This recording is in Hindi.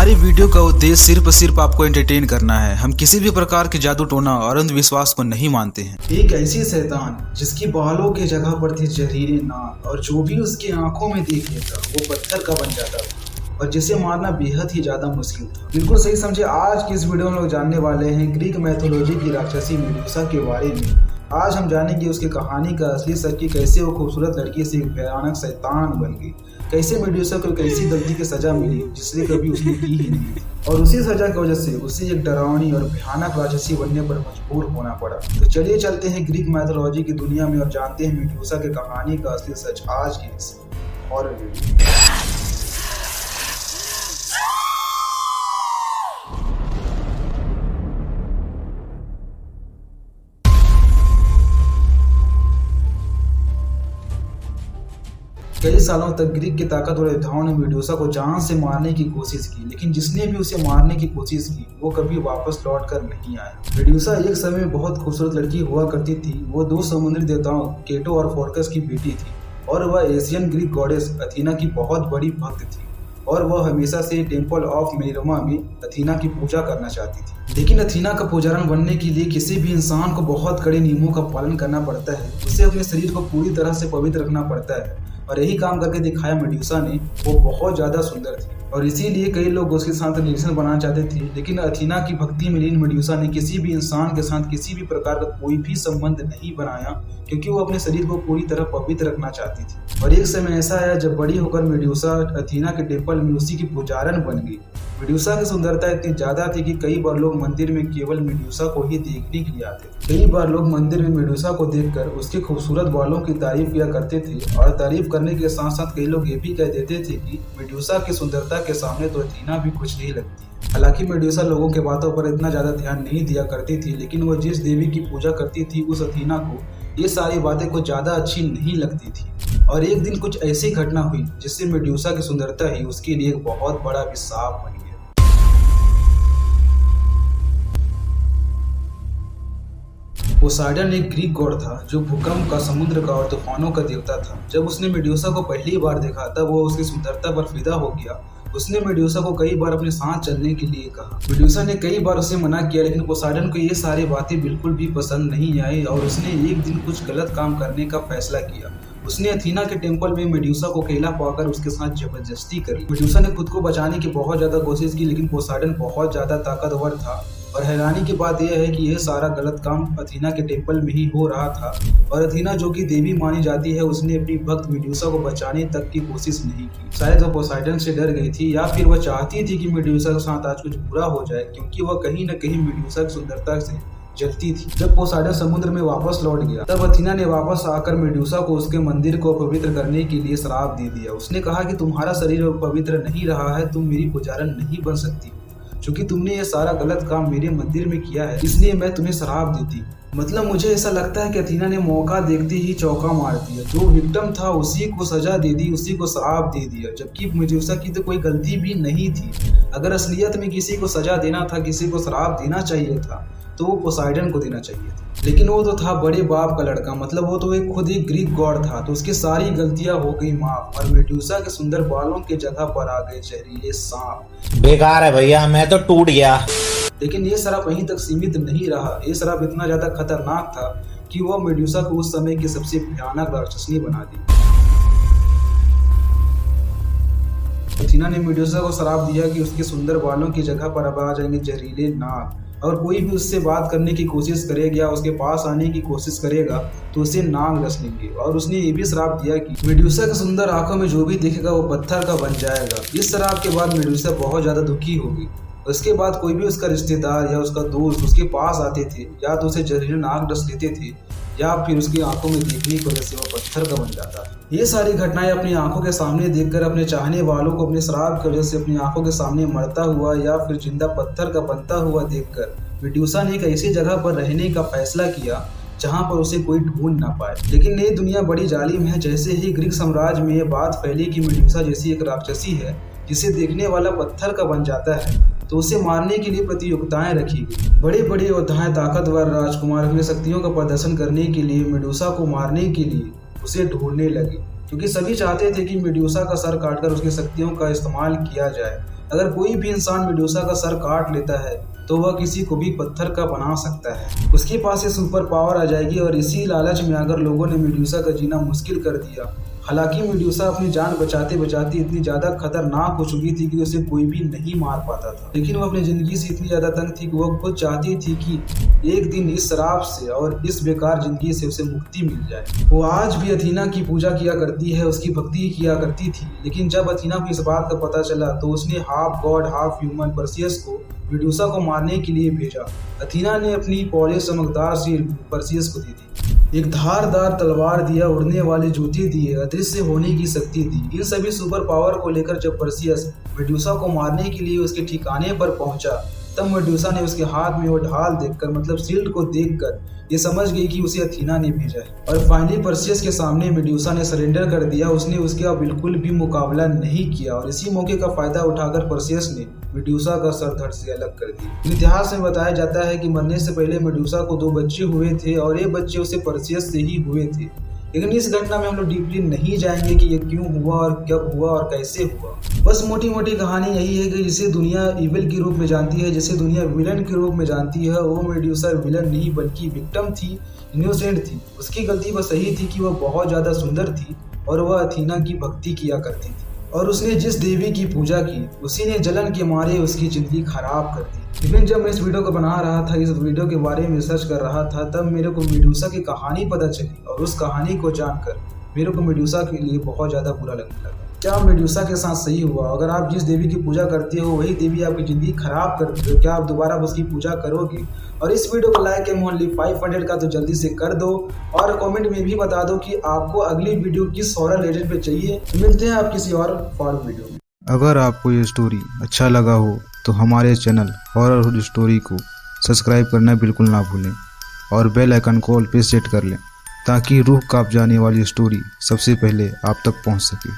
हमारी वीडियो का उद्देश्य सिर्फ आपको एंटरटेन करना है। हम किसी भी प्रकार के जादू टोना और अंधविश्वास को नहीं मानते हैं। एक ऐसी शैतान जिसकी बालों की जगह पर थी जहरीले नाग और जो भी उसकी आंखों में देख लेता वो पत्थर का बन जाता था और जिसे मारना बेहद ही ज्यादा मुश्किल था। बिल्कुल सही समझे। आज की इस वीडियो में लोग जानने वाले हैं ग्रीक मैथोलॉजी की राक्षसी मेडुसा के बारे में। आज हम जानेंगे उसकी कहानी का असली सच की कैसे वो खूबसूरत लड़की से एक भयानक शैतान बन गई, कैसे मेडुसा को कैसी गलती की सजा मिली जिसने कभी उसने की ही नहीं थी और उसी सजा की वजह से उसे एक डरावनी और भयानक राक्षसी बनने पर मजबूर होना पड़ा। तो चलिए चलते हैं ग्रीक मैथोलॉजी की दुनिया में और जानते हैं मेडुसा की कहानी का असली सच आज की इस हॉरर वीडियो। कई सालों तक ग्रीक के ताकतवर योद्धाओं ने मेडुसा को जान से मारने की कोशिश की, लेकिन जिसने भी उसे मारने की कोशिश की वो कभी वापस लौट कर नहीं आया। मेडुसा एक समय में बहुत खूबसूरत लड़की हुआ करती थी। वो दो समुद्री देवताओं केटो और फोर्कस की बेटी थी और वह एशियन ग्रीक गॉडेस अथीना की बहुत बड़ी भक्त थी और वह हमेशा से टेम्पल ऑफ मेरोमा में अथीना की पूजा करना चाहती थी। लेकिन अथीना का पुजारन बनने के लिए किसी भी इंसान को बहुत कड़े नियमों का पालन करना पड़ता है। उसे अपने शरीर को पूरी तरह से पवित्र रखना पड़ता है और यही काम करके दिखाया मेडुसा ने। वो बहुत ज्यादा सुंदर थी और इसीलिए कई लोग उसके साथ रिलेशन बनाना चाहते थे, लेकिन अथीना की भक्ति में लीन मेडुसा ने किसी भी इंसान के साथ किसी भी प्रकार का कोई भी संबंध नहीं बनाया क्योंकि वो अपने शरीर को पूरी तरह पवित्र रखना चाहती थी। और एक समय ऐसा आया जब बड़ी होकर मेडुसा अथीना के टेम्पल में उसी की पुजारन बन गई। मेडुसा की सुंदरता इतनी ज्यादा थी कि कई बार लोग मंदिर में केवल मेडुसा को ही देखने के लिए आते थे। कई बार लोग मंदिर में मेडुसा को देखकर उसके खूबसूरत बालों की तारीफ किया करते थे और तारीफ करने के साथ साथ कई लोग ये भी कह देते थे कि मेडुसा की सुंदरता के सामने तो अथीना भी कुछ नहीं लगती। हालांकि मेडुसा लोगों के बातों पर इतना ज्यादा ध्यान नहीं दिया करती थी, लेकिन वो जिस देवी की पूजा करती थी उस अथीना को ये सारी बातें कुछ ज्यादा अच्छी नहीं लगती थी। और एक दिन कुछ ऐसी घटना हुई जिससे मेडुसा की सुंदरता ही उसके लिए एक बहुत बड़ा अभिशाप बन गया। पोसाइडन एक ग्रीक गॉड था जो भूकंप का, समुद्र का और तूफानों का देवता था। जब उसने मेडुसा को पहली बार देखा तब वो उसकी सुंदरता पर फिदा हो गया। उसने मेडुसा को कई बार अपने साथ चलने के लिए कहा। मेडुसा ने कई बार उसे मना किया, लेकिन पोसाइडन को ये सारी बातें बिल्कुल भी पसंद नहीं आई और उसने एक दिन कुछ गलत काम करने का फैसला किया। उसने अथीना के टेम्पल में मेडुसा को अकेला पाकर उसके साथ जबरदस्ती करी। मेडुसा ने खुद को बचाने की बहुत ज्यादा कोशिश की, लेकिन पोसाइडन बहुत ज्यादा ताकतवर था और हैरानी की बात यह है कि यह सारा गलत काम अथीना के टेम्पल में ही हो रहा था और अथीना जो कि देवी मानी जाती है उसने अपनी भक्त मेडुसा को बचाने तक की कोशिश नहीं की। शायद वह पोसाइडन से डर गई थी या फिर वह चाहती थी कि मेडुसा के साथ आज कुछ बुरा हो जाए, क्योंकि वह कहीं न कहीं मेडुसा की सुंदरता से जलती थी। जब पोसाइडन समुद्र में वापस लौट गया तब अथीना ने वापस आकर मेडुसा को उसके मंदिर को पवित्र करने के लिए श्राप दे दिया। उसने कहा कि तुम्हारा शरीर पवित्र नहीं रहा है, तुम मेरी पुजारन नहीं बन सकती क्योंकि तुमने ये सारा गलत काम मेरे मंदिर में किया है, इसलिए मैं तुम्हें श्राप देती। मतलब मुझे ऐसा लगता है कि अथीना ने मौका देखते ही चौका मार दिया। जो विक्टिम था उसी को सजा दे दी, उसी को श्राप दे दिया, जबकि मेडुसा की तो कोई गलती भी नहीं थी। अगर असलियत में किसी को सजा देना था, किसी को श्राप देना चाहिए था तो वो पोसाइडन को देना चाहिए था, लेकिन वो तो था बड़े बाप का लड़का। मतलब वो तो एक खुद ही ग्रीक गॉड था, तो उसकी सारी गलतियां हो गई माफ और मेडुसा के सुंदर बालों के जगह पर आ गए जहरीले सांप। बेकार है भैया, मैं तो टूट गया। लेकिन ये श्राप वहीं तक सीमित नहीं रहा। ये श्राप इतना ज्यादा खतरनाक था कि वो मेडुसा को उस समय की सबसे भयानक राक्षसी बना दी। अथीना ने मेडुसा को श्राप दिया कि उसके सुंदर बालों की जगह पर अब आ जाएंगे जहरीले नाग और कोई भी उससे बात करने की कोशिश करेगा या उसके पास आने की कोशिश करेगा तो उसे नाग रस लेंगे। और उसने ये भी श्राप दिया कि मेडुसा के सुंदर आंखों में जो भी देखेगा वो पत्थर का बन जाएगा। इस श्राप के बाद मेडुसा बहुत ज्यादा दुखी होगी। उसके बाद कोई भी उसका रिश्तेदार या उसका दोस्त उसके पास आते थे या तो उसे जहरीले नाग रस लेते थे या फिर उसकी आंखों में देखने की वजह से वो पत्थर का बन जाता था। ये सारी घटनाएं अपनी आंखों के सामने देखकर अपने चाहने वालों को अपने श्राप की वजह से अपनी आंखों के सामने मरता हुआ या फिर जिंदा पत्थर का बनता हुआ देखकर मेडुसा ने एक ऐसी जगह पर रहने का फैसला किया जहां पर उसे कोई ढूंढ ना पाए। लेकिन ये दुनिया बड़ी जालिम है। जैसे ही ग्रीक साम्राज्य में ये बात फैली कि मेडुसा जैसी एक राक्षसी है जिसे देखने वाला पत्थर का बन जाता है, तो उसे मारने के लिए प्रतियोगिताएं रखी गई। बड़े बड़े योद्धाएं, ताकतवर राजकुमार अपनी शक्तियों का प्रदर्शन करने के लिए मेडुसा को मारने के लिए उसे ढूंढने लगे, क्योंकि सभी चाहते थे कि मेडुसा का सर काटकर उसकी शक्तियों का इस्तेमाल किया जाए। अगर कोई भी इंसान मेडुसा का सर काट लेता है तो वह किसी को भी पत्थर का बना सकता है। उसके पास ये सुपर पावर आ जाएगी और इसी लालच में अगर लोगों ने मेडुसा का जीना मुश्किल कर दिया। हालांकि मेडुसा अपनी जान बचाते बचाते इतनी ज्यादा खतरनाक हो चुकी थी कि उसे कोई भी नहीं मार पाता था, लेकिन वो अपनी जिंदगी से इतनी ज्यादा तंग थी कि वो खुद चाहती थी कि एक दिन इस शराब से और इस बेकार जिंदगी से उसे मुक्ति मिल जाए। वो आज भी अथीना की पूजा किया करती है, उसकी भक्ति किया करती थी, लेकिन जब अथीना को इस बात का पता चला तो उसने half God half human Perseus को मेडुसा को मारने के लिए भेजा। अथीना ने अपनी पॉलिश चमकदार सी परसियस को दी थी, एक धारदार तलवार दिया, उड़ने वाली जूती दिए, अदृश्य होने की शक्ति दी। इन सभी सुपर पावर को लेकर जब परसियस मेडुसा को मारने के लिए उसके ठिकाने पर पहुंचा तब मेडुसा ने उसके हाथ में वो ढाल देखकर मतलब शील्ड को देखकर ये समझ गई कि उसे अथीना ने भेजा है। और फाइनली परसियस के सामने मेडुसा ने सरेंडर कर दिया। उसने उसका बिल्कुल भी मुकाबला नहीं किया और इसी मौके का फायदा उठाकर परसियस ने मेडुसा का सर धड़ से अलग कर दिया। इतिहास में बताया जाता है कि मरने से पहले मेडुसा को 2 बच्चे हुए थे और ये बच्चे उसे परसियस से ही हुए थे। लेकिन इस घटना में हम लोग डीपली नहीं जाएंगे कि ये क्यों हुआ और कब हुआ और कैसे हुआ। बस मोटी मोटी कहानी यही है कि जिसे दुनिया इविल के रूप में जानती है, जिसे दुनिया विलन के रूप में जानती है, वो मेडुसा विलन नहीं बल्कि विक्टिम थी, इनोसेंट थी। उसकी गलती बस यही थी कि वह बहुत ज़्यादा सुंदर थी और वह अथीना की भक्ति किया करती थी और उसने जिस देवी की पूजा की उसी ने जलन के मारे उसकी जिंदगी खराब कर दी। लेकिन जब मैं इस वीडियो को बना रहा था, इस वीडियो के बारे में रिसर्च कर रहा था, तब मेरे को मेडुसा की कहानी पता चली और उस कहानी को जानकर मेरे को मेडुसा के लिए बहुत ज़्यादा बुरा लगने लगा। क्या मेडुसा के साथ सही हुआ? अगर आप जिस देवी की पूजा करते हो वही देवी आपकी ज़िंदगी खराब करती है, क्या आप दोबारा उसकी पूजा करोगे? और इस वीडियो को लाइक है ओनली 500 का तो जल्दी से कर दो और कमेंट में भी बता दो कि आपको अगली वीडियो किस हॉरर लेजेंड पे चाहिए। मिलते हैं आप किसी और फॉरवर्ड वीडियो में। अगर आपको ये स्टोरी अच्छा लगा हो तो हमारे चैनल हॉरर स्टोरी को सब्सक्राइब करना बिल्कुल ना भूलें और बेल आइकन को ऑल पे सेट कर लें ताकि रूह कांप जाने वाली स्टोरी सबसे पहले आप तक पहुंच सके।